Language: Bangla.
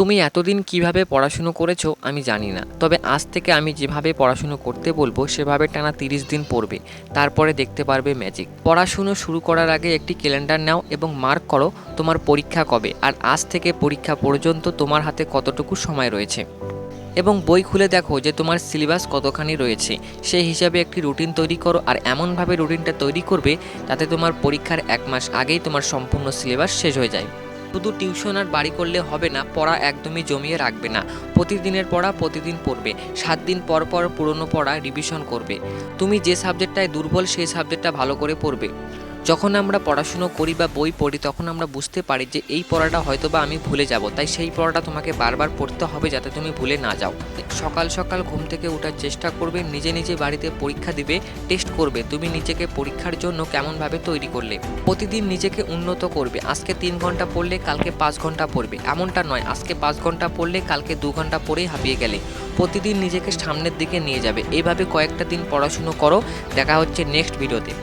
তুমি এতদিন কিভাবে পড়াশুনো করেছো আমি জানি না, তবে আজ থেকে আমি যেভাবে পড়াশুনো করতে বলবো সেভাবে টানা 30 দিন পড়বে। তারপরে দেখতে পারবে ম্যাজিক। পড়াশুনো শুরু করার আগে একটি ক্যালেন্ডার নাও এবং মার্ক করো তোমার পরীক্ষা কবে, আর আজ থেকে পরীক্ষা পর্যন্ত তোমার হাতে কতটুকু সময় রয়েছে। এবং বই খুলে দেখো যে তোমার সিলেবাস কতখানি রয়েছে। সেই হিসাবে একটি রুটিন তৈরি করো, আর এমনভাবে রুটিনটা তৈরি করবে যাতে তোমার পরীক্ষার 1 মাস আগেই তোমার সম্পূর্ণ সিলেবাস শেষ হয়ে যায়। শুধু টিউশন আর বাড়ি করলে হবে না, পড়া একদমই জমিয়ে রাখবে না। প্রতিদিনের পড়া প্রতিদিন পড়বে, 7 দিন পর পর পুরনো পড়া রিভিশন করবে। তুমি যে সাবজেক্টটায় দুর্বল সেই সাবজেক্টটা ভালো করে পড়বে। যখন আমরা পড়াশুনো করি বা বই পড়ি তখন আমরা বুঝতে পারি যে এই পড়াটা হয়তো বা আমি ভুলে যাব, তাই সেই পড়াটা তোমাকে বারবার পড়তে হবে যাতে তুমি ভুলে না যাও। সকাল সকাল ঘুম থেকে ওঠার চেষ্টা করবে, নিজে নিজে বাড়িতে পরীক্ষা দিবে, টেস্ট করবে তুমি নিজেকে পরীক্ষার জন্য কেমনভাবে তৈরি করলে। প্রতিদিন নিজেকে উন্নত করবে, আজকে 3 ঘন্টা পড়লে কালকে 5 ঘন্টা পড়বে, এমনটা নয় আজকে 5 ঘন্টা পড়লে কালকে 2 ঘন্টা পড়েই হাঁপিয়ে গেলে। প্রতিদিন নিজেকে সামনের দিকে নিয়ে যাবে। এইভাবে কয়েকটা দিন পড়াশুনো করো। দেখা হচ্ছে নেক্সট ভিডিওতে।